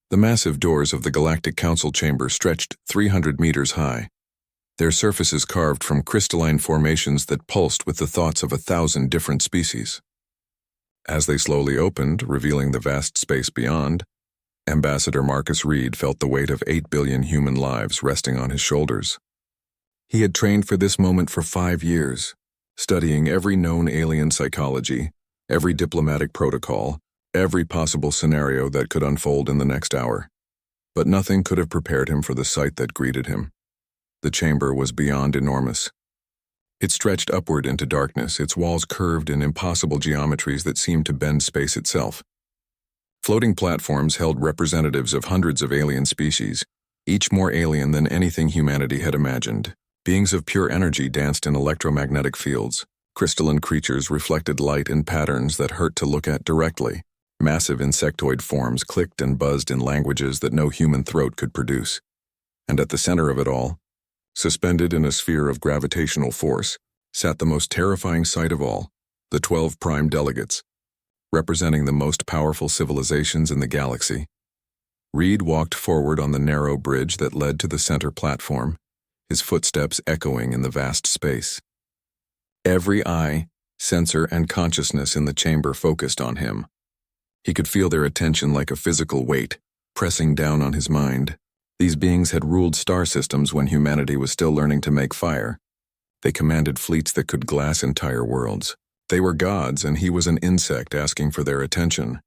The massive doors of the Galactic Council chamber stretched 300 meters high, their surfaces carved from crystalline formations that pulsed with the thoughts of 1,000 different species. As they slowly opened, revealing the vast space beyond, Ambassador Marcus Reed felt the weight of 8 billion human lives resting on his shoulders. He had trained for this moment for 5 years, studying every known alien psychology, every diplomatic protocol, every possible scenario that could unfold in the next hour. But nothing could have prepared him for the sight that greeted him. The chamber was beyond enormous. It stretched upward into darkness, its walls curved in impossible geometries that seemed to bend space itself. Floating platforms held representatives of hundreds of alien species, each more alien than anything humanity had imagined. Beings of pure energy danced in electromagnetic fields. Crystalline creatures reflected light in patterns that hurt to look at directly. Massive insectoid forms clicked and buzzed in languages that no human throat could produce. And at the center of it all, suspended in a sphere of gravitational force, sat the most terrifying sight of all, the 12 prime delegates, representing the most powerful civilizations in the galaxy. Reed walked forward on the narrow bridge that led to the center platform, his footsteps echoing in the vast space. Every eye, sensor, and consciousness in the chamber focused on him. He could feel their attention like a physical weight, pressing down on his mind. These beings had ruled star systems when humanity was still learning to make fire. They commanded fleets that could glass entire worlds. They were gods, and he was an insect asking for their attention.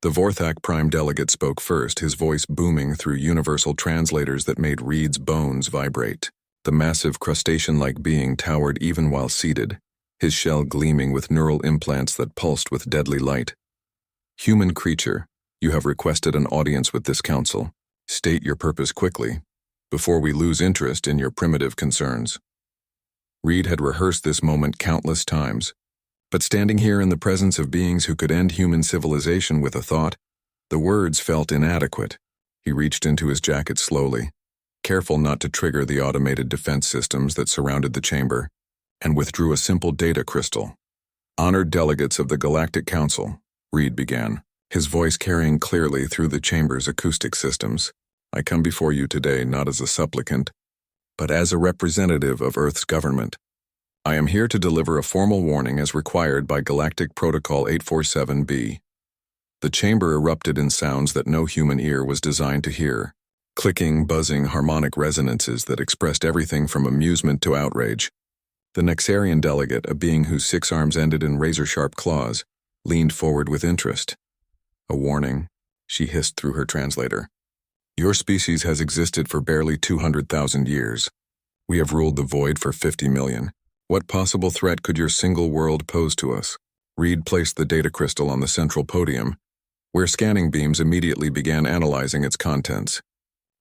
The Vorthak Prime Delegate spoke first, his voice booming through universal translators that made Reed's bones vibrate. The massive crustacean-like being towered even while seated, his shell gleaming with neural implants that pulsed with deadly light. Human creature, you have requested an audience with this council. State your purpose quickly, before we lose interest in your primitive concerns. Reed had rehearsed this moment countless times, but standing here in the presence of beings who could end human civilization with a thought, the words felt inadequate. He reached into his jacket slowly, careful not to trigger the automated defense systems that surrounded the chamber, and withdrew a simple data crystal. Honored delegates of the Galactic Council, Reed began, his voice carrying clearly through the chamber's acoustic systems. I come before you today not as a supplicant, but as a representative of Earth's government. I am here to deliver a formal warning as required by Galactic Protocol 847b. The chamber erupted in sounds that no human ear was designed to hear, clicking, buzzing harmonic resonances that expressed everything from amusement to outrage. The Nexarian delegate, a being whose 6 arms ended in razor-sharp claws, leaned forward with interest. A warning, she hissed through her translator. Your species has existed for barely 200,000 years. We have ruled the void for 50 million. What possible threat could your single world pose to us? Reed placed the data crystal on the central podium, where scanning beams immediately began analyzing its contents.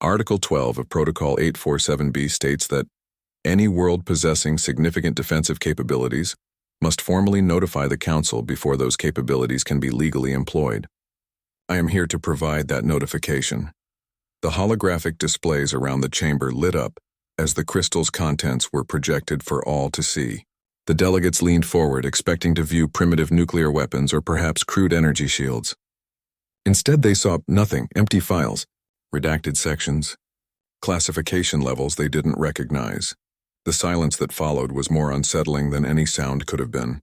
Article 12 of Protocol 847b states that any world possessing significant defensive capabilities must formally notify the Council before those capabilities can be legally employed. I am here to provide that notification. The holographic displays around the chamber lit up as the crystal's contents were projected for all to see. The delegates leaned forward, expecting to view primitive nuclear weapons or perhaps crude energy shields. Instead, they saw nothing, empty files, redacted sections, classification levels they didn't recognize. The silence that followed was more unsettling than any sound could have been.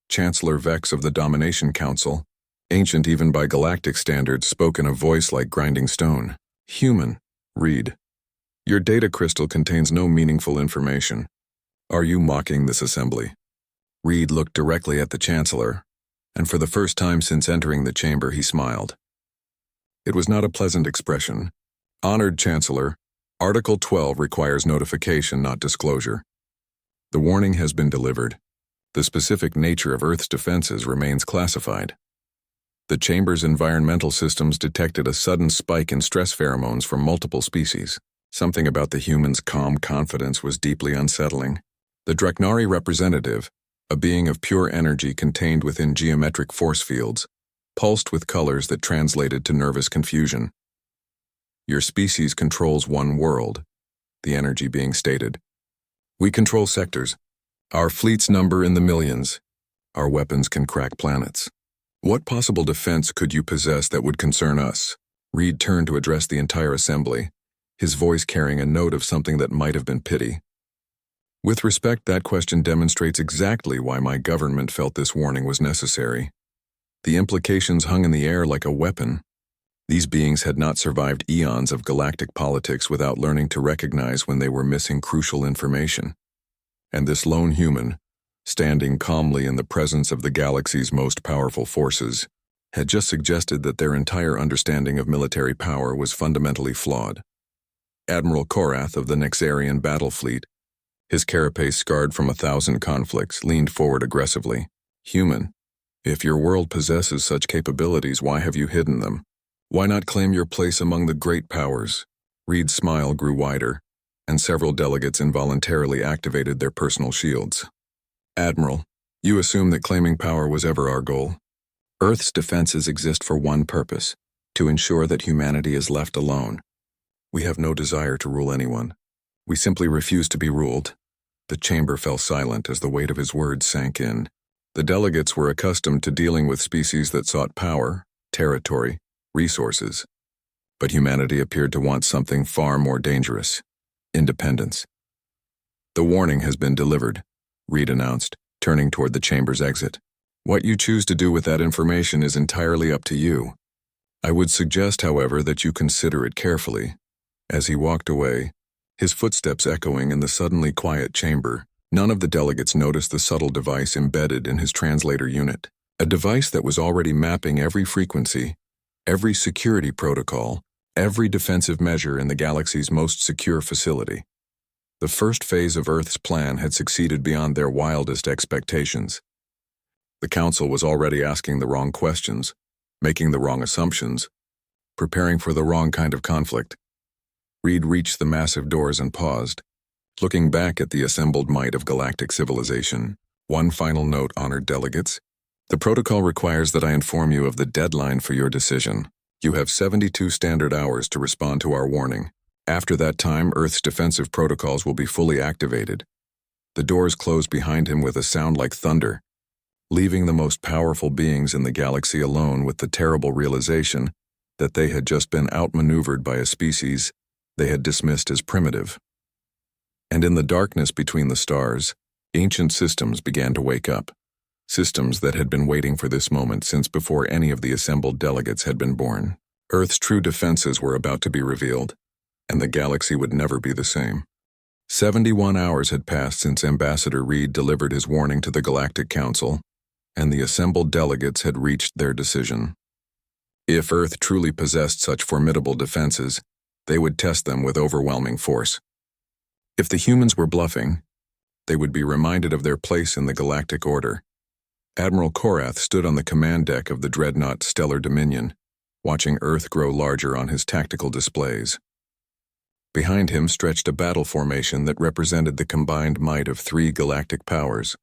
Chancellor Vex of the Domination Council, ancient even by galactic standards, spoke in a voice like grinding stone. Human, Reed. Your data crystal contains no meaningful information. Are you mocking this assembly? Reed looked directly at the Chancellor, and for the first time since entering the chamber he smiled. It was not a pleasant expression. Honored Chancellor, Article 12 requires notification, not disclosure. The warning has been delivered. The specific nature of Earth's defenses remains classified. The chamber's environmental systems detected a sudden spike in stress pheromones from multiple species. Something about the humans' calm confidence was deeply unsettling. The Draknari representative, a being of pure energy contained within geometric force fields, pulsed with colors that translated to nervous confusion. Your species controls one world, the energy being stated. We control sectors. Our fleets number in the millions. Our weapons can crack planets. What possible defense could you possess that would concern us? Reed turned to address the entire assembly, his voice carrying a note of something that might have been pity. With respect, that question demonstrates exactly why my government felt this warning was necessary. The implications hung in the air like a weapon. These beings had not survived eons of galactic politics without learning to recognize when they were missing crucial information. And this lone human, standing calmly in the presence of the galaxy's most powerful forces, had just suggested that their entire understanding of military power was fundamentally flawed. Admiral Korath of the Nexarian battle fleet, his carapace scarred from 1,000 conflicts, leaned forward aggressively. "Human, if your world possesses such capabilities, why have you hidden them? Why not claim your place among the great powers?" Reed's smile grew wider, and several delegates involuntarily activated their personal shields. "Admiral, you assume that claiming power was ever our goal. Earth's defenses exist for one purpose: to ensure that humanity is left alone. We have no desire to rule anyone. We simply refuse to be ruled." The chamber fell silent as the weight of his words sank in. The delegates were accustomed to dealing with species that sought power, territory, resources. But humanity appeared to want something far more dangerous: independence. "The warning has been delivered," Reed announced, turning toward the chamber's exit. "What you choose to do with that information is entirely up to you. I would suggest, however, that you consider it carefully." As he walked away, his footsteps echoing in the suddenly quiet chamber, none of the delegates noticed the subtle device embedded in his translator unit. A device that was already mapping every frequency, every security protocol, every defensive measure in the galaxy's most secure facility. The first phase of Earth's plan had succeeded beyond their wildest expectations. The Council was already asking the wrong questions, making the wrong assumptions, preparing for the wrong kind of conflict. Reed reached the massive doors and paused, looking back at the assembled might of galactic civilization. "One final note, honored delegates. The protocol requires that I inform you of the deadline for your decision. You have 72 standard hours to respond to our warning. After that time, Earth's defensive protocols will be fully activated." The doors closed behind him with a sound like thunder, leaving the most powerful beings in the galaxy alone with the terrible realization that they had just been outmaneuvered by a species they had dismissed as primitive. And in the darkness between the stars, ancient systems began to wake up. Systems that had been waiting for this moment since before any of the assembled delegates had been born. Earth's true defenses were about to be revealed, and the galaxy would never be the same. 71 hours had passed since Ambassador Reed delivered his warning to the Galactic Council, and the assembled delegates had reached their decision. If Earth truly possessed such formidable defenses, they would test them with overwhelming force. If the humans were bluffing, they would be reminded of their place in the galactic order. Admiral Korath stood on the command deck of the dreadnought Stellar Dominion, watching Earth grow larger on his tactical displays. Behind him stretched a battle formation that represented the combined might of 3 galactic powers: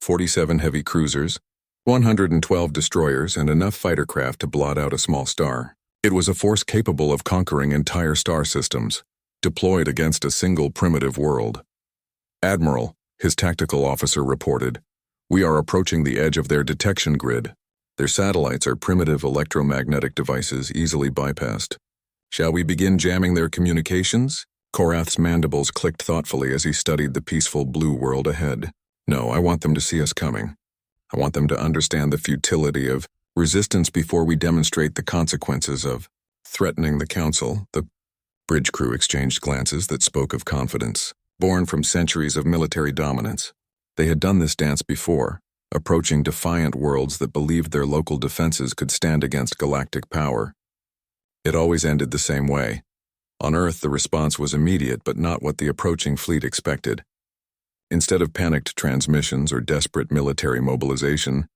47 heavy cruisers, 112 destroyers, and enough fighter craft to blot out a small star. It was a force capable of conquering entire star systems, deployed against a single primitive world. "Admiral," his tactical officer reported, "we are approaching the edge of their detection grid. Their satellites are primitive electromagnetic devices easily bypassed. Shall we begin jamming their communications?" Korath's mandibles clicked thoughtfully as he studied the peaceful blue world ahead. "No, I want them to see us coming. I want them to understand the futility of resistance before we demonstrate the consequences of threatening the Council." The bridge crew exchanged glances that spoke of confidence, born from centuries of military dominance. They had done this dance before, approaching defiant worlds that believed their local defenses could stand against galactic power. It always ended the same way. On Earth, the response was immediate but not what the approaching fleet expected. Instead of panicked transmissions or desperate military mobilization,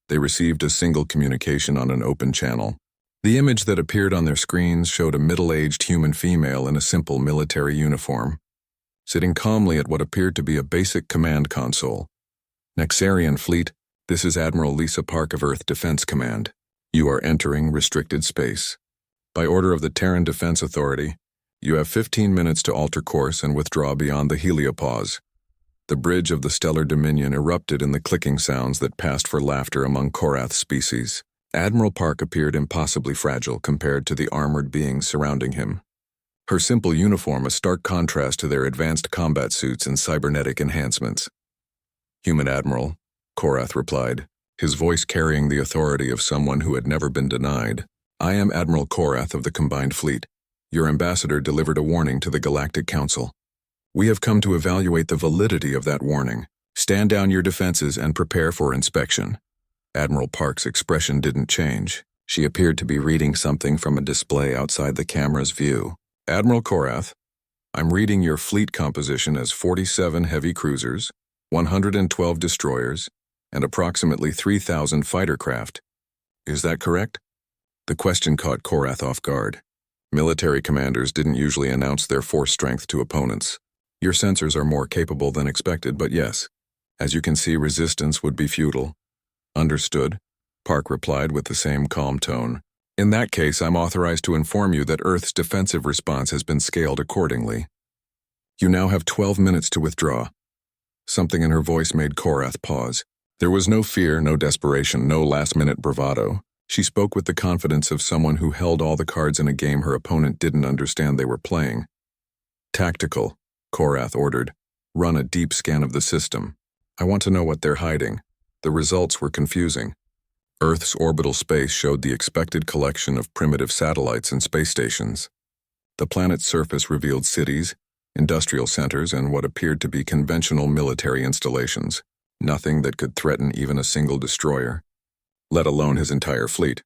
they received a single communication on an open channel. The image that appeared on their screens showed a middle-aged human female in a simple military uniform, sitting calmly at what appeared to be a basic command console. "Nexarian Fleet, this is Admiral Lisa Park of Earth Defense Command. You are entering restricted space. By order of the Terran Defense Authority, you have 15 minutes to alter course and withdraw beyond the heliopause." The bridge of the Stellar Dominion erupted in the clicking sounds that passed for laughter among Korath's species. Admiral Park appeared impossibly fragile compared to the armored beings surrounding him. Her simple uniform a stark contrast to their advanced combat suits and cybernetic enhancements. "Human Admiral," Korath replied, his voice carrying the authority of someone who had never been denied. "I am Admiral Korath of the Combined Fleet. Your ambassador delivered a warning to the Galactic Council. We have come to evaluate the validity of that warning. Stand down your defenses and prepare for inspection." Admiral Park's expression didn't change. She appeared to be reading something from a display outside the camera's view. "Admiral Korath, I'm reading your fleet composition as 47 heavy cruisers, 112 destroyers, and approximately 3,000 fighter craft. Is that correct?" The question caught Korath off guard. Military commanders didn't usually announce their force strength to opponents. "Your sensors are more capable than expected, but yes. As you can see, resistance would be futile." "Understood," Park replied with the same calm tone. "In that case, I'm authorized to inform you that Earth's defensive response has been scaled accordingly. You now have 12 minutes to withdraw." Something in her voice made Korath pause. There was no fear, no desperation, no last-minute bravado. She spoke with the confidence of someone who held all the cards in a game her opponent didn't understand they were playing. "Tactical," Korath ordered. "Run a deep scan of the system. I want to know what they're hiding." The results were confusing. Earth's orbital space showed the expected collection of primitive satellites and space stations. The planet's surface revealed cities, industrial centers, and what appeared to be conventional military installations. Nothing that could threaten even a single destroyer, let alone his entire fleet.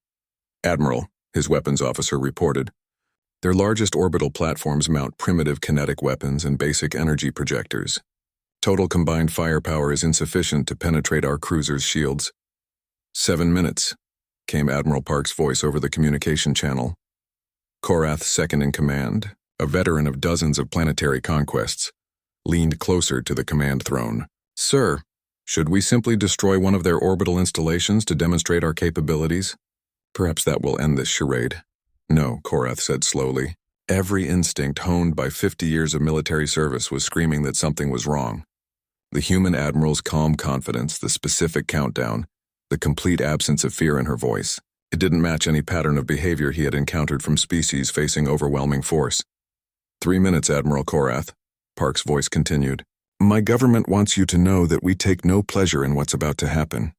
"Admiral," his weapons officer reported, "their largest orbital platforms mount primitive kinetic weapons and basic energy projectors. Total combined firepower is insufficient to penetrate our cruisers' shields." 7 minutes, came Admiral Park's voice over the communication channel. Korath, second in command, a veteran of dozens of planetary conquests, leaned closer to the command throne. "Sir, should we simply destroy one of their orbital installations to demonstrate our capabilities? Perhaps that will end this charade." "No," Korath said slowly. Every instinct honed by 50 years of military service was screaming that something was wrong. The human admiral's calm confidence, the specific countdown, the complete absence of fear in her voice. It didn't match any pattern of behavior he had encountered from species facing overwhelming force. 3 minutes, Admiral Korath," Park's voice continued. "My government wants you to know that we take no pleasure in what's about to happen.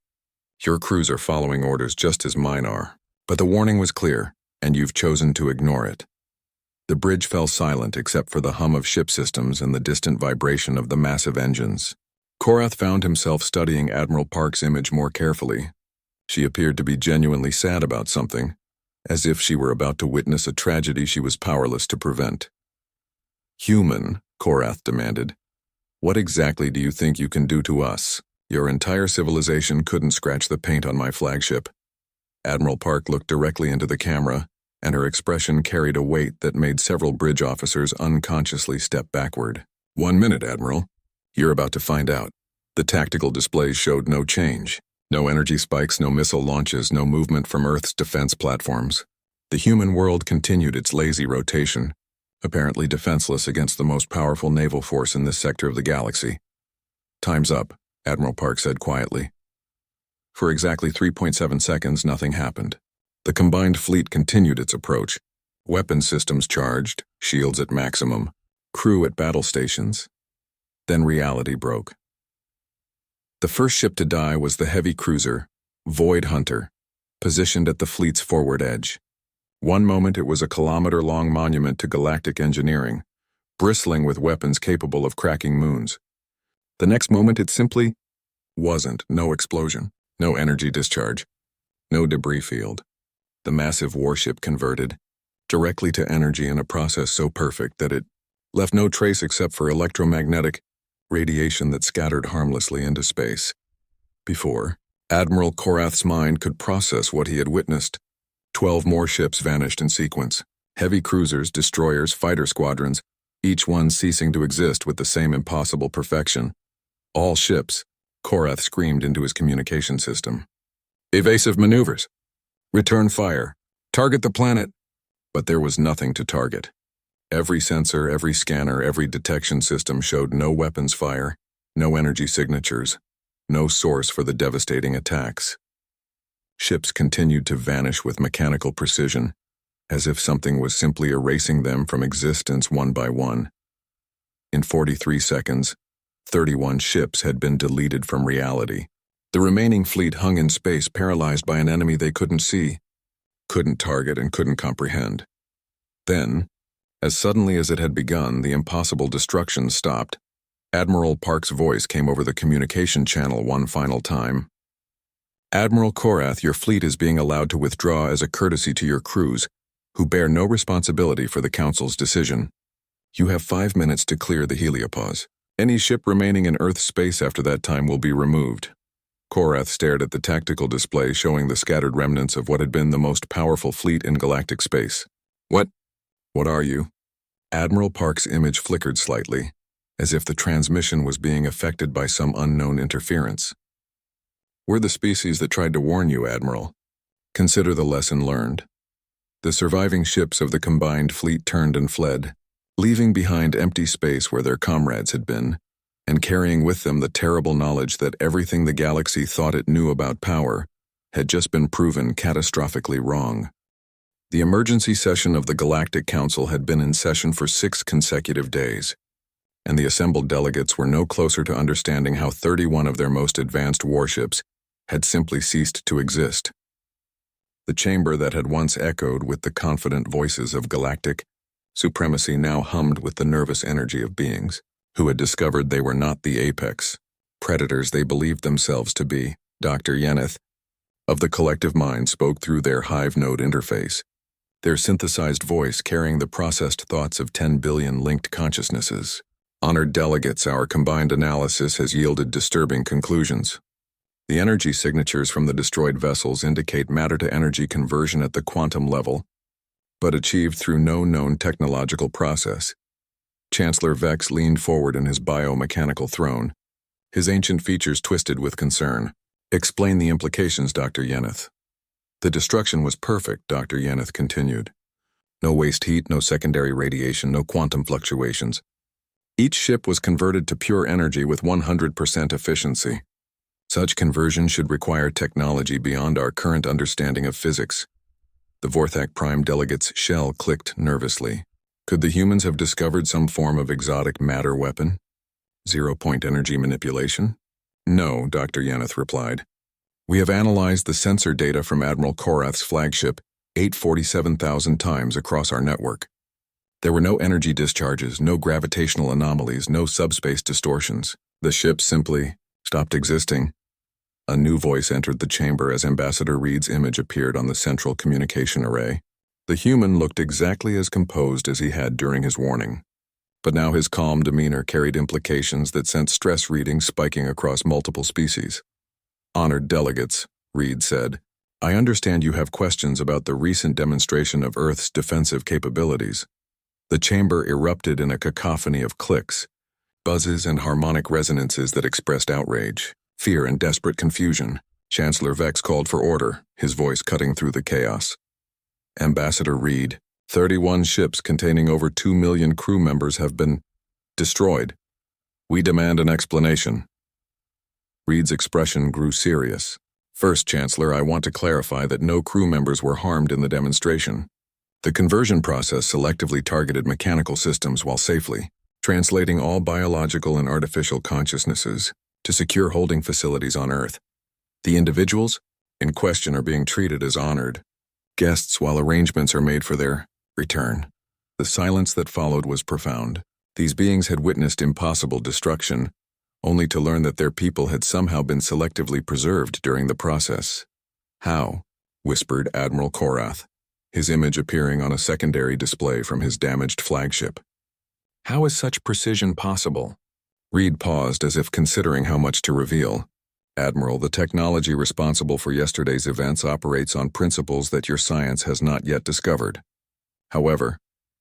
Your crews are following orders just as mine are. But the warning was clear, and you've chosen to ignore it." The bridge fell silent except for the hum of ship systems and the distant vibration of the massive engines. Korath found himself studying Admiral Park's image more carefully. She appeared to be genuinely sad about something, as if she were about to witness a tragedy she was powerless to prevent. "Human," Korath demanded, "what exactly do you think you can do to us? Your entire civilization couldn't scratch the paint on my flagship." Admiral Park looked directly into the camera, and her expression carried a weight that made several bridge officers unconsciously step backward. 1 minute, Admiral. You're about to find out." The tactical displays showed no change. No energy spikes, no missile launches, no movement from Earth's defense platforms. The human world continued its lazy rotation, apparently defenseless against the most powerful naval force in this sector of the galaxy. "Time's up," Admiral Park said quietly. For exactly 3.7 seconds, nothing happened. The combined fleet continued its approach. Weapon systems charged, shields at maximum, crew at battle stations. Then reality broke. The first ship to die was the heavy cruiser, Void Hunter, positioned at the fleet's forward edge. One moment it was a kilometer-long monument to galactic engineering, bristling with weapons capable of cracking moons. The next moment it simply wasn't. No explosion, no energy discharge, no debris field. The massive warship converted directly to energy in a process so perfect that it left no trace except for electromagnetic radiation that scattered harmlessly into space. Before Admiral Korath's mind could process what he had witnessed, 12 more ships vanished in sequence. Heavy cruisers, destroyers, fighter squadrons, each one ceasing to exist with the same impossible perfection. "All ships," Korath screamed into his communication system. "Evasive maneuvers. Return fire. Target the planet." But there was nothing to target. Every sensor, every scanner, every detection system showed no weapons fire, no energy signatures, no source for the devastating attacks. Ships continued to vanish with mechanical precision, as if something was simply erasing them from existence one by one. In 43 seconds, 31 ships had been deleted from reality. The remaining fleet hung in space, paralyzed by an enemy they couldn't see, couldn't target, and couldn't comprehend. Then, as suddenly as it had begun, the impossible destruction stopped. Admiral Park's voice came over the communication channel one final time. "Admiral Korath, your fleet is being allowed to withdraw as a courtesy to your crews, who bear no responsibility for the Council's decision. You have 5 minutes to clear the heliopause. Any ship remaining in Earth space after that time will be removed." Korath stared at the tactical display showing the scattered remnants of what had been the most powerful fleet in galactic space. What are you?" Admiral Park's image flickered slightly, as if the transmission was being affected by some unknown interference. "We're the species that tried to warn you, Admiral. Consider the lesson learned." The surviving ships of the combined fleet turned and fled, leaving behind empty space where their comrades had been, and carrying with them the terrible knowledge that everything the galaxy thought it knew about power had just been proven catastrophically wrong. The emergency session of the Galactic Council had been in session for 6 consecutive days, and the assembled delegates were no closer to understanding how 31 of their most advanced warships had simply ceased to exist. The chamber that had once echoed with the confident voices of galactic supremacy now hummed with the nervous energy of beings who had discovered they were not the apex predators they believed themselves to be. Dr. Yeneth of the collective mind spoke through their hive node interface, their synthesized voice carrying the processed thoughts of 10 billion linked consciousnesses. "Honored delegates, our combined analysis has yielded disturbing conclusions. The energy signatures from the destroyed vessels indicate matter-to-energy conversion at the quantum level, but achieved through no known technological process." Chancellor Vex leaned forward in his biomechanical throne, his ancient features twisted with concern. "Explain the implications, Dr. Yeneth." "The destruction was perfect," Dr. Yeneth continued. "No waste heat, no secondary radiation, no quantum fluctuations. Each ship was converted to pure energy with 100% efficiency. Such conversion should require technology beyond our current understanding of physics." The Vorthak Prime delegate's shell clicked nervously. Could the humans have discovered some form of exotic matter weapon? Zero-point energy manipulation? "No," Dr. Yeneth replied. "We have analyzed the sensor data from Admiral Korath's flagship 847,000 times across our network. There were no energy discharges, no gravitational anomalies, no subspace distortions. The ship simply stopped existing." A new voice entered the chamber as Ambassador Reed's image appeared on the central communication array. The human looked exactly as composed as he had during his warning, but now his calm demeanor carried implications that sent stress readings spiking across multiple species. "Honored delegates," Reed said, "I understand you have questions about the recent demonstration of Earth's defensive capabilities." The chamber erupted in a cacophony of clicks, buzzes, and harmonic resonances that expressed outrage, fear, and desperate confusion. Chancellor Vex called for order, his voice cutting through the chaos. "Ambassador Reed, 31 ships containing over 2 million crew members have been destroyed. We demand an explanation." Reed's expression grew serious. "First, Chancellor, I want to clarify that no crew members were harmed in the demonstration. The conversion process selectively targeted mechanical systems while safely translating all biological and artificial consciousnesses to secure holding facilities on Earth. The individuals in question are being treated as honored guests while arrangements are made for their return." The silence that followed was profound. These beings had witnessed impossible destruction, only to learn that their people had somehow been selectively preserved during the process. "How?" whispered Admiral Korath, his image appearing on a secondary display from his damaged flagship. "How is such precision possible?" Reed paused as if considering how much to reveal. "Admiral, the technology responsible for yesterday's events operates on principles that your science has not yet discovered. However,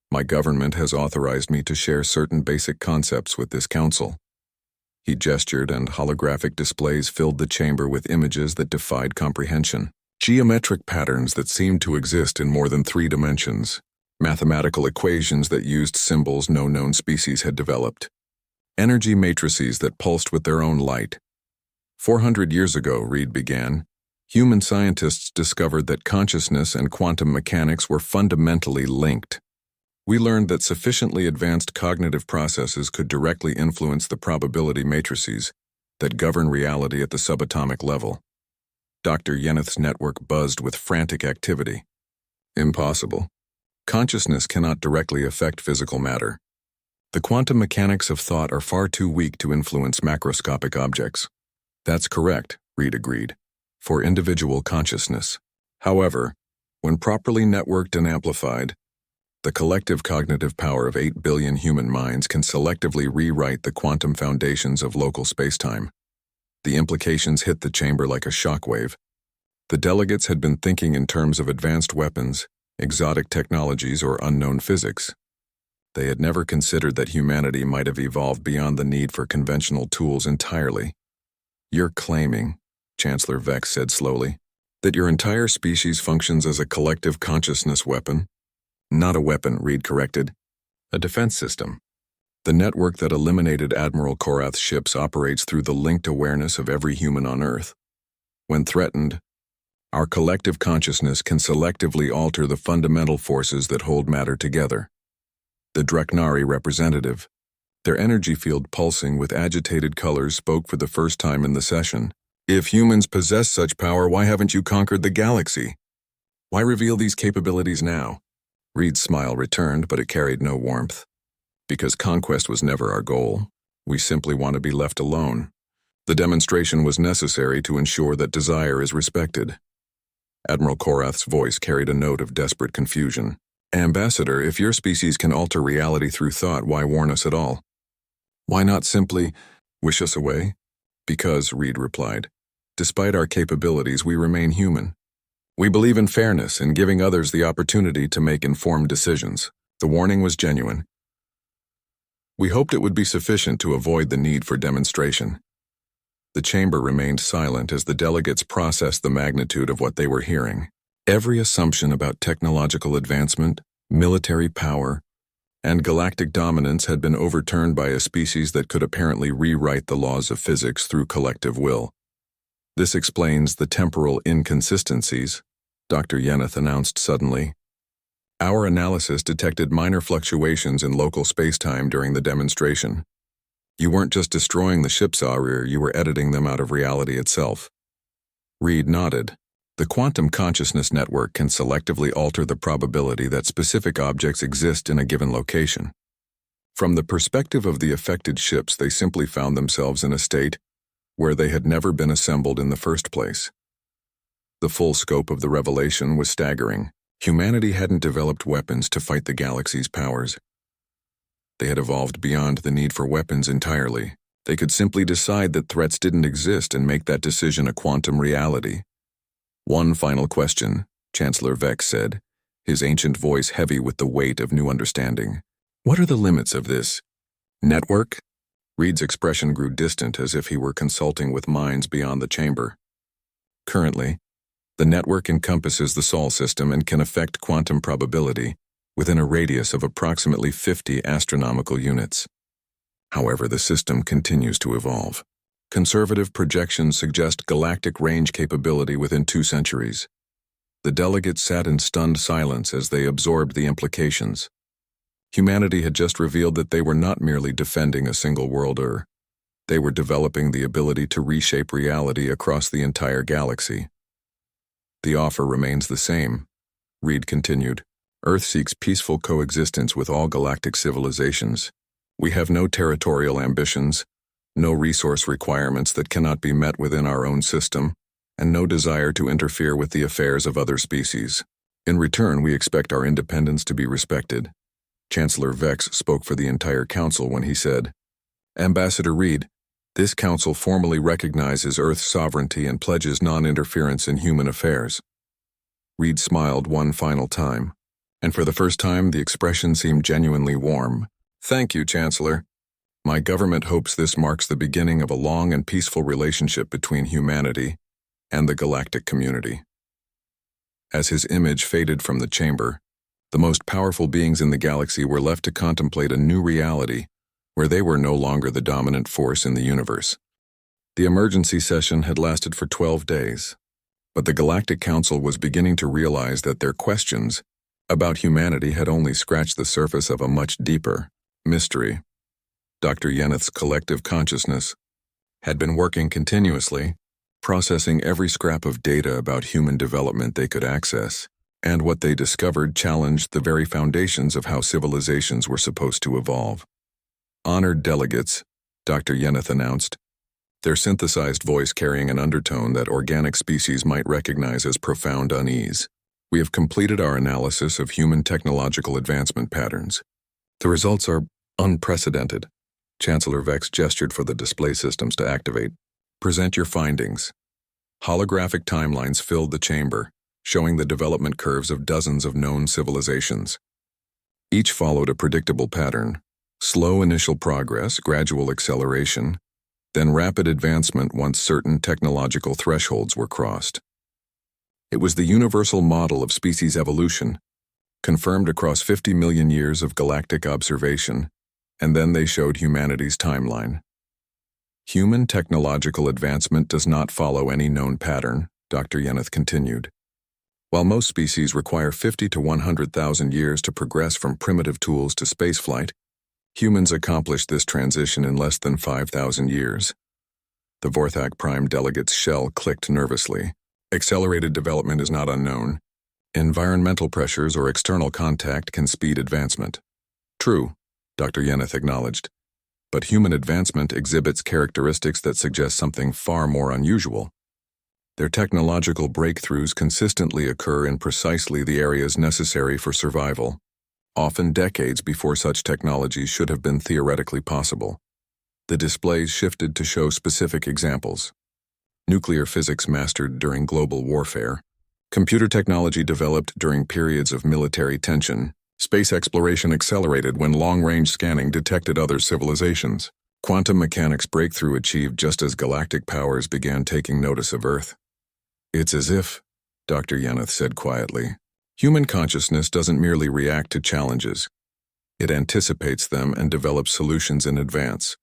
my government has authorized me to share certain basic concepts with this council." He gestured, and holographic displays filled the chamber with images that defied comprehension. Geometric patterns that seemed to exist in more than 3 dimensions. Mathematical equations that used symbols no known species had developed. Energy matrices that pulsed with their own light. 400 years ago, Reed began, Human scientists discovered that consciousness and quantum mechanics were fundamentally linked. We learned that sufficiently advanced cognitive processes could directly influence the probability matrices that govern reality at the subatomic level. Dr. Yeneth's network buzzed with frantic activity. Impossible. Consciousness cannot directly affect physical matter. The quantum mechanics of thought are far too weak to influence macroscopic objects. That's correct, Reed agreed, for individual consciousness. However, when properly networked and amplified, the collective cognitive power of 8 billion human minds can selectively rewrite the quantum foundations of local spacetime. The implications hit the chamber like a shockwave. The delegates had been thinking in terms of advanced weapons, exotic technologies, or unknown physics. They had never considered that humanity might have evolved beyond the need for conventional tools entirely. "You're claiming," Chancellor Vex said slowly, "that your entire species functions as a collective consciousness weapon?" "Not a weapon," Reed corrected. "A defense system. The network that eliminated Admiral Korath's ships operates through the linked awareness of every human on Earth. When threatened, our collective consciousness can selectively alter the fundamental forces that hold matter together." The Dreknari representative, their energy field pulsing with agitated colors, spoke for the first time in the session. "If humans possess such power, why haven't you conquered the galaxy? Why reveal these capabilities now?" Reed's smile returned, but it carried no warmth. "Because conquest was never our goal. We simply want to be left alone. The demonstration was necessary to ensure that desire is respected." Admiral Korath's voice carried a note of desperate confusion. "Ambassador, if your species can alter reality through thought, why warn us at all? Why not simply wish us away?" "Because," Reed replied, "despite our capabilities, we remain human. We believe in fairness and giving others the opportunity to make informed decisions." The warning was genuine. "We hoped it would be sufficient to avoid the need for demonstration." The chamber remained silent as the delegates processed the magnitude of what they were hearing. Every assumption about technological advancement, military power, and galactic dominance had been overturned by a species that could apparently rewrite the laws of physics through collective will. "This explains the temporal inconsistencies," Dr. Yeneth announced suddenly. "Our analysis detected minor fluctuations in local spacetime during the demonstration. You weren't just destroying the ship's aria, you were editing them out of reality itself." Reed nodded. "The quantum consciousness network can selectively alter the probability that specific objects exist in a given location. From the perspective of the affected ships, they simply found themselves in a state where they had never been assembled in the first place." The full scope of the revelation was staggering. Humanity hadn't developed weapons to fight the galaxy's powers. They had evolved beyond the need for weapons entirely. They could simply decide that threats didn't exist and make that decision a quantum reality. "One final question," Chancellor Vex said, his ancient voice heavy with the weight of new understanding. "What are the limits of this network?" Reed's expression grew distant, as if he were consulting with minds beyond the chamber. "Currently, the network encompasses the Sol system and can affect quantum probability within a radius of approximately 50 astronomical units. However, the system continues to evolve. Conservative projections suggest galactic range capability within 2 centuries. The delegates sat in stunned silence as they absorbed the implications. Humanity had just revealed that they were not merely defending a single world. They were developing the ability to reshape reality across the entire galaxy. "The offer remains the same," Reed continued. "Earth seeks peaceful coexistence with all galactic civilizations. We have no territorial ambitions, no resource requirements that cannot be met within our own system, and no desire to interfere with the affairs of other species. In return, we expect our independence to be respected." Chancellor Vex spoke for the entire council when he said, "Ambassador Reed, this council formally recognizes Earth's sovereignty and pledges non-interference in human affairs." Reed smiled one final time, and for the first time the expression seemed genuinely warm. "Thank you, Chancellor. My government hopes this marks the beginning of a long and peaceful relationship between humanity and the galactic community." As his image faded from the chamber, the most powerful beings in the galaxy were left to contemplate a new reality where they were no longer the dominant force in the universe. The emergency session had lasted for 12 days. But the Galactic Council was beginning to realize that their questions about humanity had only scratched the surface of a much deeper mystery. Dr. Yeneth's collective consciousness had been working continuously, processing every scrap of data about human development they could access, and what they discovered challenged the very foundations of how civilizations were supposed to evolve. Honored delegates, Dr. Yeneth announced, their synthesized voice carrying an undertone that organic species might recognize as profound unease. We have completed our analysis of human technological advancement patterns. The results are unprecedented. Chancellor Vex gestured for the display systems to activate. Present your findings. Holographic timelines filled the chamber, showing the development curves of dozens of known civilizations. Each followed a predictable pattern: slow initial progress, gradual acceleration, then rapid advancement once certain technological thresholds were crossed. It was the universal model of species evolution, confirmed across 50 million years of galactic observation, and then they showed humanity's timeline. Human technological advancement does not follow any known pattern, Dr. Yeneth continued. While most species require 50 to 100,000 years to progress from primitive tools to spaceflight, humans accomplished this transition in less than 5,000 years. The Vorthak Prime delegate's shell clicked nervously. Accelerated development is not unknown. Environmental pressures or external contact can speed advancement. True, Dr. Yeneth acknowledged. But human advancement exhibits characteristics that suggest something far more unusual. Their technological breakthroughs consistently occur in precisely the areas necessary for survival, often decades before such technologies should have been theoretically possible. The displays shifted to show specific examples. Nuclear physics mastered during global warfare, computer technology developed during periods of military tension, space exploration accelerated when long-range scanning detected other civilizations, quantum mechanics breakthrough achieved just as galactic powers began taking notice of Earth. It's as if, Dr. Yeneth said quietly, human consciousness doesn't merely react to challenges. It anticipates them and develops solutions in advance.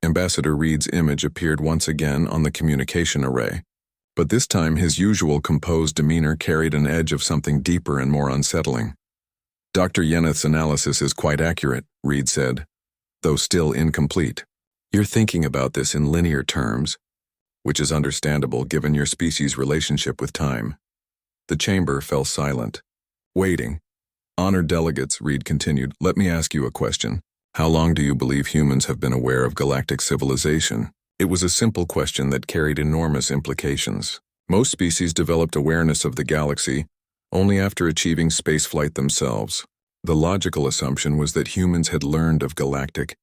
Ambassador Reed's image appeared once again on the communication array, but this time his usual composed demeanor carried an edge of something deeper and more unsettling. Dr. Yeneth's analysis is quite accurate, Reed said, though still incomplete. You're thinking about this in linear terms, which is understandable given your species' relationship with time. The chamber fell silent, waiting. Honored delegates, Reed continued, let me ask you a question. How long do you believe humans have been aware of galactic civilization? It was a simple question that carried enormous implications. Most species developed awareness of the galaxy only after achieving spaceflight themselves. The logical assumption was that humans had learned of galactic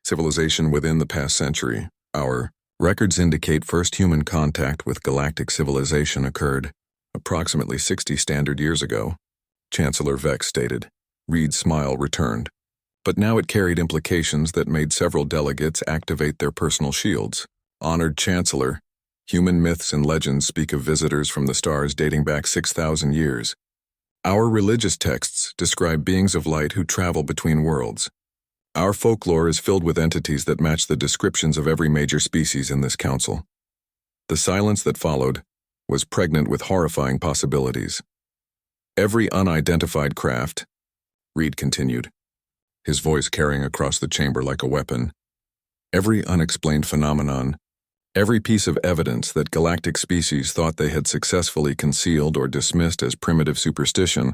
civilization within the past century. Our records indicate first human contact with galactic civilization occurred approximately 60 standard years ago, Chancellor Vex stated. Reed's smile returned. But now it carried implications that made several delegates activate their personal shields. Honored Chancellor, human myths and legends speak of visitors from the stars dating back 6,000 years. Our religious texts describe beings of light who travel between worlds. Our folklore is filled with entities that match the descriptions of every major species in this council. The silence that followed was pregnant with horrifying possibilities. Every unidentified craft, Reed continued, his voice carrying across the chamber like a weapon. Every unexplained phenomenon, every piece of evidence that galactic species thought they had successfully concealed or dismissed as primitive superstition.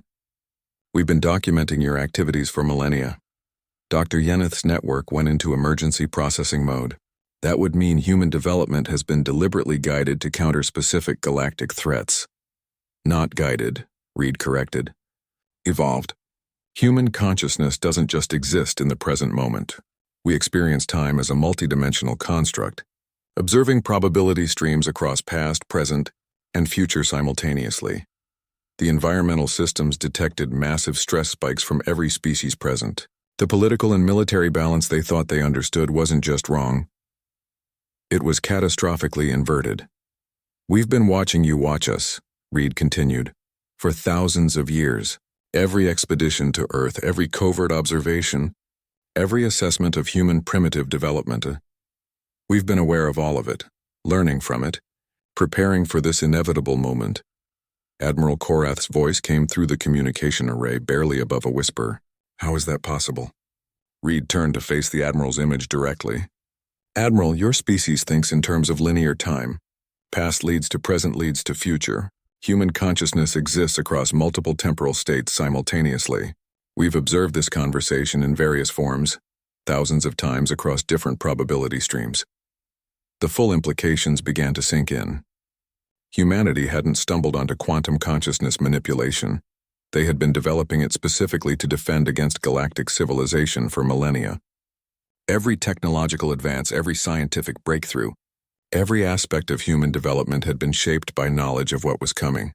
We've been documenting your activities for millennia. Dr. Yeneth's network went into emergency processing mode. That would mean human development has been deliberately guided to counter specific galactic threats. Not guided, Reed corrected. Evolved. Human consciousness doesn't just exist in the present moment. We experience time as a multidimensional construct, observing probability streams across past, present, and future simultaneously. The environmental systems detected massive stress spikes from every species present. The political and military balance they thought they understood wasn't just wrong. It was catastrophically inverted. We've been watching you watch us, Reed continued, for thousands of years. Every expedition to Earth, every covert observation, every assessment of human primitive development. We've been aware of all of it, learning from it, Preparing for this inevitable moment, Admiral Korath's voice came through the communication array barely above a whisper. How is that possible? Reed turned to face the Admiral's image directly. Admiral, your species thinks in terms of linear time. Past leads to present leads to future. Human consciousness exists across multiple temporal states simultaneously. We've observed this conversation in various forms, thousands of times across different probability streams. The full implications began to sink in. Humanity hadn't stumbled onto quantum consciousness manipulation. They had been developing it specifically to defend against galactic civilization for millennia. Every technological advance, every scientific breakthrough, every aspect of human development had been shaped by knowledge of what was coming.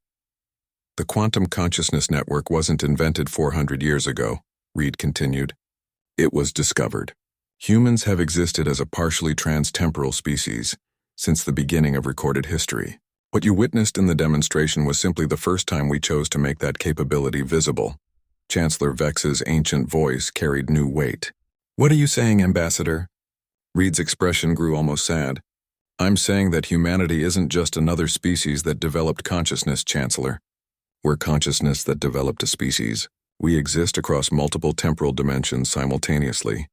The quantum consciousness network wasn't invented 400 years ago, Reed continued. It was discovered. Humans have existed as a partially trans-temporal species since the beginning of recorded history. What you witnessed in the demonstration was simply the first time we chose to make that capability visible. Chancellor Vex's ancient voice carried new weight. What are you saying, Ambassador? Reed's expression grew almost sad. I'm saying that humanity isn't just another species that developed consciousness, Chancellor. We're consciousness that developed a species. We exist across multiple temporal dimensions simultaneously,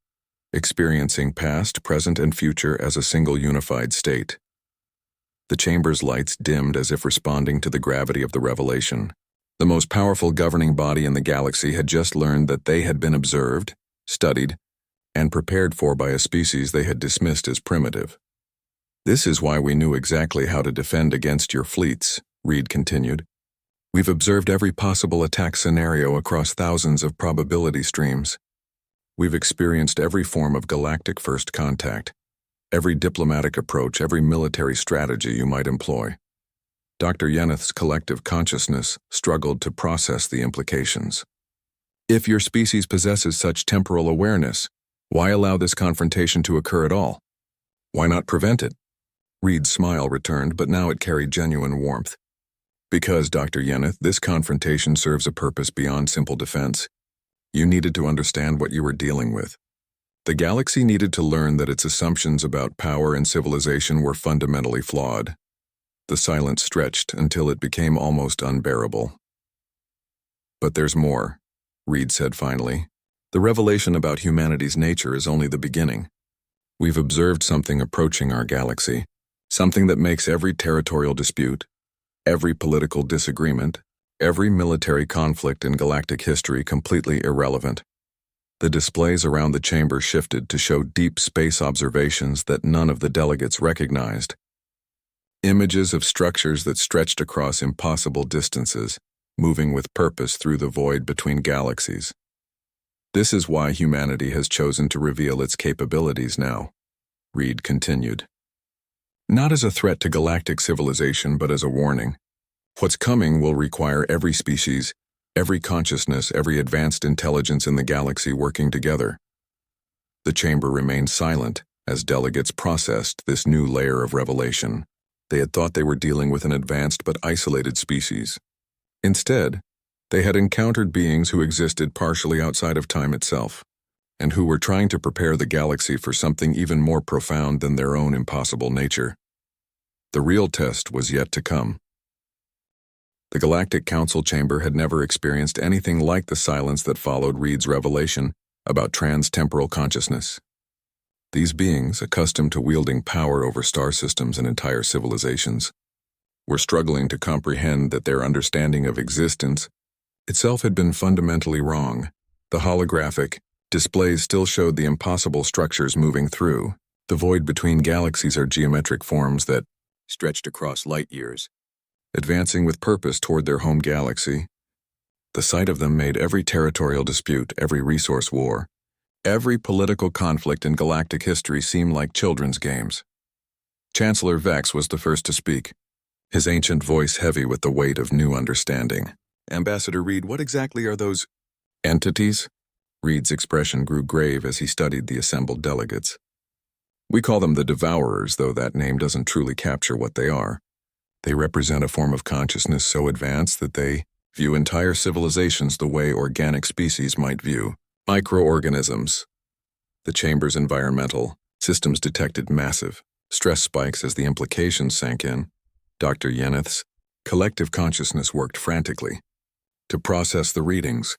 experiencing past, present, and future as a single unified state. The chamber's lights dimmed as if responding to the gravity of the revelation. The most powerful governing body in the galaxy had just learned that they had been observed, studied, and prepared for by a species they had dismissed as primitive. This is why we knew exactly how to defend against your fleets, Reed continued. We've observed every possible attack scenario across thousands of probability streams. We've experienced every form of galactic first contact, every diplomatic approach, every military strategy you might employ. Dr. Yeneth's collective consciousness struggled to process the implications. If your species possesses such temporal awareness, why allow this confrontation to occur at all? Why not prevent it? Reed's smile returned, but now it carried genuine warmth. Because, Dr. Yeneth, this confrontation serves a purpose beyond simple defense. You needed to understand what you were dealing with. The galaxy needed to learn that its assumptions about power and civilization were fundamentally flawed. The silence stretched until it became almost unbearable. But there's more, Reed said finally. The revelation about humanity's nature is only the beginning. We've observed something approaching our galaxy, something that makes every territorial dispute, every political disagreement, every military conflict in galactic history completely irrelevant. The displays around the chamber shifted to show deep space observations that none of the delegates recognized. Images of structures that stretched across impossible distances, moving with purpose through the void between galaxies. This is why humanity has chosen to reveal its capabilities now, Reed continued. Not as a threat to galactic civilization, but as a warning. What's coming will require every species, every consciousness, every advanced intelligence in the galaxy working together. The chamber remained silent as delegates processed this new layer of revelation. They had thought they were dealing with an advanced but isolated species. Instead, they had encountered beings who existed partially outside of time itself, and who were trying to prepare the galaxy for something even more profound than their own impossible nature. The real test was yet to come. The Galactic Council chamber had never experienced anything like the silence that followed Reed's revelation about trans-temporal consciousness. These beings, accustomed to wielding power over star systems and entire civilizations, were struggling to comprehend that their understanding of existence itself had been fundamentally wrong. The holographic displays still showed the impossible structures moving through. The void between galaxies are geometric forms that stretched across light years, advancing with purpose toward their home galaxy. The sight of them made every territorial dispute, every resource war, every political conflict in galactic history seem like children's games. Chancellor Vex was the first to speak, his ancient voice heavy with the weight of new understanding. Ambassador Reed, what exactly are those entities? Reed's expression grew grave as he studied the assembled delegates. We call them the Devourers, though that name doesn't truly capture what they are. They represent a form of consciousness so advanced that they view entire civilizations the way organic species might view microorganisms. The chamber's environmental systems detected massive stress spikes as the implications sank in. Dr. Yeneth's collective consciousness worked frantically to process the readings,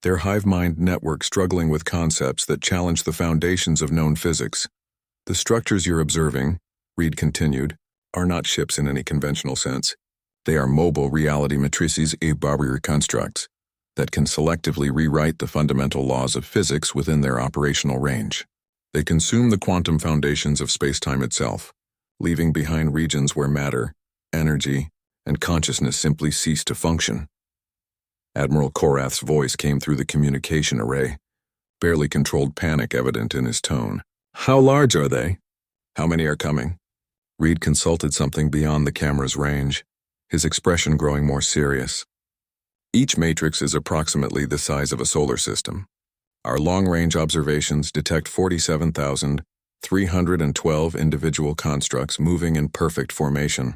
their hive mind network struggling with concepts that challenge the foundations of known physics. The structures you're observing, Reed continued, are not ships in any conventional sense. They are mobile reality matrices et barrier constructs that can selectively rewrite the fundamental laws of physics within their operational range. They consume the quantum foundations of space-time itself, leaving behind regions where matter, energy, and consciousness simply cease to function. Admiral Korath's voice came through the communication array, barely controlled panic evident in his tone. How large are they? How many are coming? Reed consulted something beyond the camera's range, his expression growing more serious. Each matrix is approximately the size of a solar system. Our long-range observations detect 47,312 individual constructs moving in perfect formation.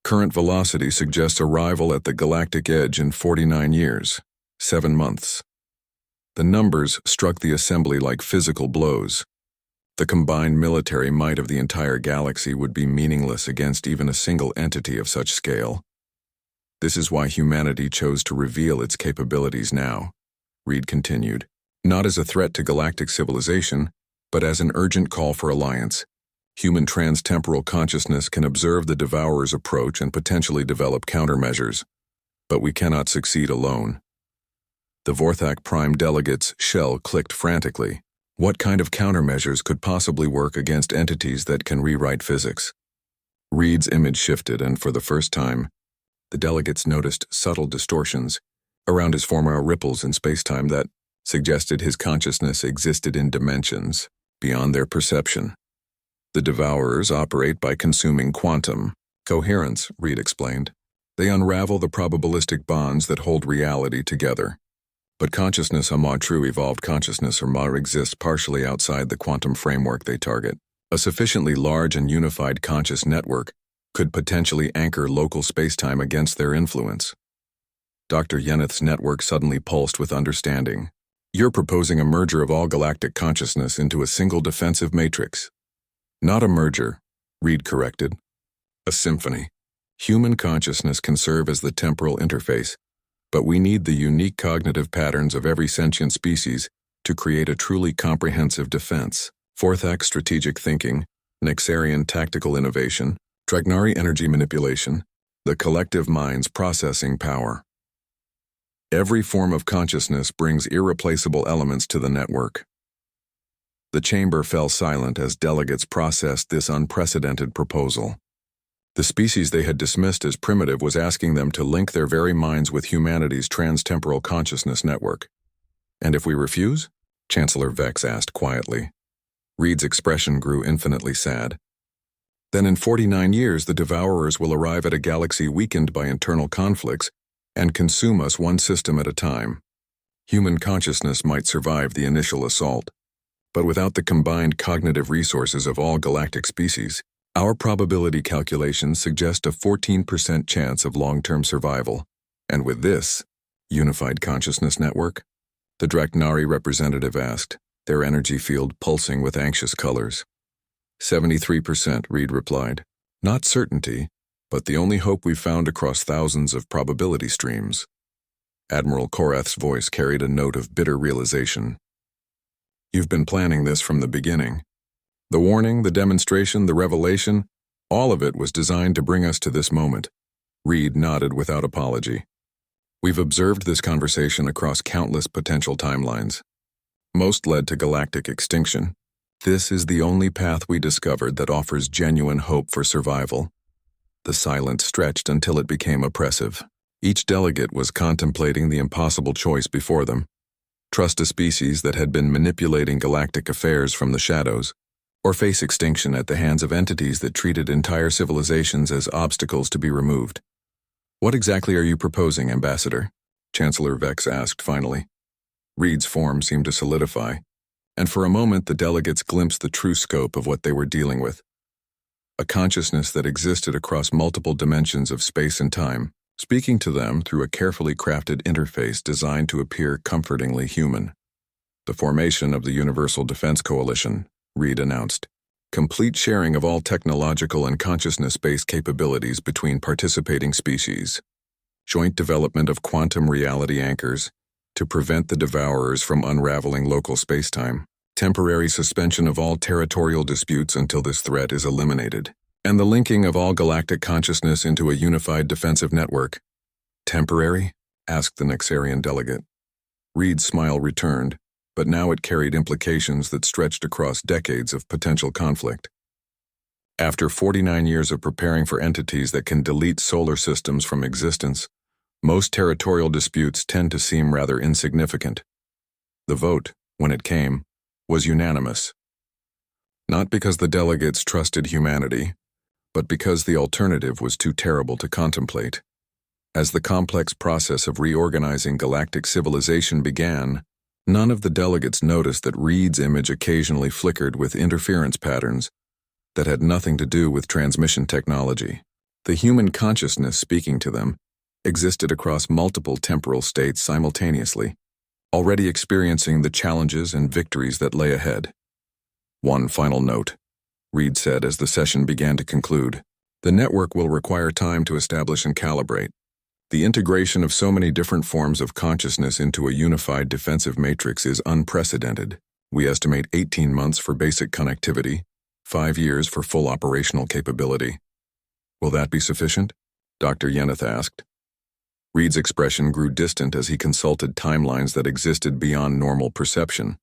Current velocity suggests arrival at the galactic edge in 49 years, 7 months. The numbers struck the assembly like physical blows. The combined military might of the entire galaxy would be meaningless against even a single entity of such scale. This is why humanity chose to reveal its capabilities now, Reed continued, not as a threat to galactic civilization, but as an urgent call for alliance. Human trans-temporal consciousness can observe the Devourer's approach and potentially develop countermeasures, but we cannot succeed alone. The Vorthak Prime delegate's shell clicked frantically. What kind of countermeasures could possibly work against entities that can rewrite physics? Reed's image shifted, and for the first time, the delegates noticed subtle distortions around his former ripples in spacetime that suggested his consciousness existed in dimensions beyond their perception. The Devourers operate by consuming quantum coherence, Reed explained. They unravel the probabilistic bonds that hold reality together. But consciousness, true evolved consciousness, exists partially outside the quantum framework they target. A sufficiently large and unified conscious network could potentially anchor local spacetime against their influence. Dr. Yeneth's network suddenly pulsed with understanding. You're proposing a merger of all galactic consciousness into a single defensive matrix. Not a merger, Reed corrected. A symphony. Human consciousness can serve as the temporal interface, but we need the unique cognitive patterns of every sentient species to create a truly comprehensive defense. Vorthak strategic thinking, Nexarian tactical innovation, Dragnari energy manipulation, the collective mind's processing power. Every form of consciousness brings irreplaceable elements to the network. The chamber fell silent as delegates processed this unprecedented proposal. The species they had dismissed as primitive was asking them to link their very minds with humanity's trans-temporal consciousness network. And if we refuse? Chancellor Vex asked quietly. Reed's expression grew infinitely sad. Then in 49 years the Devourers will arrive at a galaxy weakened by internal conflicts and consume us one system at a time. Human consciousness might survive the initial assault, but without the combined cognitive resources of all galactic species, our probability calculations suggest a 14% chance of long-term survival. And with this unified consciousness network? The Dragnari representative asked, their energy field pulsing with anxious colors. 73%, Reed replied. Not certainty, but the only hope we've found across thousands of probability streams. Admiral Korath's voice carried a note of bitter realization. You've been planning this from the beginning. The warning, the demonstration, the revelation, all of it was designed to bring us to this moment. Reed nodded without apology. We've observed this conversation across countless potential timelines. Most led to galactic extinction. This is the only path we discovered that offers genuine hope for survival. The silence stretched until it became oppressive. Each delegate was contemplating the impossible choice before them. Trust a species that had been manipulating galactic affairs from the shadows, or face extinction at the hands of entities that treated entire civilizations as obstacles to be removed. What exactly are you proposing, Ambassador? Chancellor Vex asked finally. Reed's form seemed to solidify, and for a moment the delegates glimpsed the true scope of what they were dealing with. A consciousness that existed across multiple dimensions of space and time, speaking to them through a carefully crafted interface designed to appear comfortingly human. The formation of the Universal Defense Coalition, Reed announced. complete sharing of all technological and consciousness-based capabilities between participating species, joint development of quantum reality anchors to prevent the devourers from unraveling local spacetime, temporary suspension of all territorial disputes until this threat is eliminated, and the linking of all galactic consciousness into a unified defensive network. Temporary? Asked the Nexarian delegate. Reed's smile returned, but now it carried implications that stretched across decades of potential conflict. After 49 years of preparing for entities that can delete solar systems from existence, most territorial disputes tend to seem rather insignificant. The vote, when it came, was unanimous. Not because the delegates trusted humanity, but because the alternative was too terrible to contemplate. As the complex process of reorganizing galactic civilization began, none of the delegates noticed that Reed's image occasionally flickered with interference patterns that had nothing to do with transmission technology. The human consciousness speaking to them existed across multiple temporal states simultaneously, already experiencing the challenges and victories that lay ahead. One final note, Reed said as the session began to conclude. The network will require time to establish and calibrate. The integration of so many different forms of consciousness into a unified defensive matrix is unprecedented. We estimate 18 months for basic connectivity, 5 years for full operational capability. Will that be sufficient? Dr. Yeneth asked. Reed's expression grew distant as he consulted timelines that existed beyond normal perception.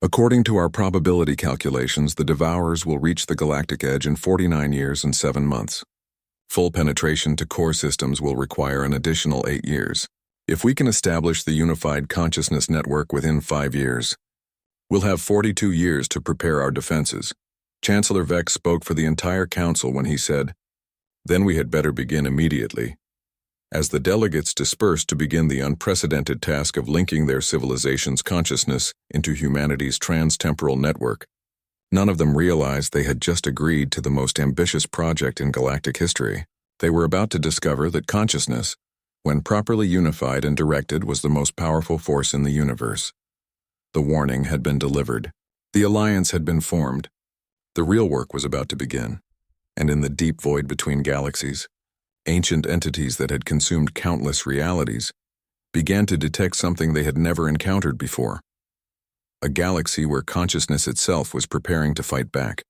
According to our probability calculations, the Devourers will reach the galactic edge in 49 years and 7 months. Full penetration to core systems will require an additional 8 years. If we can establish the unified consciousness network within 5 years, we'll have 42 years to prepare our defenses. Chancellor Vex spoke for the entire council when he said, "Then we had better begin immediately." As the delegates dispersed to begin the unprecedented task of linking their civilization's consciousness into humanity's trans-temporal network, none of them realized they had just agreed to the most ambitious project in galactic history. They were about to discover that consciousness, when properly unified and directed, was the most powerful force in the universe. The warning had been delivered. The alliance had been formed. The real work was about to begin. And in the deep void between galaxies, ancient entities that had consumed countless realities began to detect something they had never encountered before. A galaxy where consciousness itself was preparing to fight back.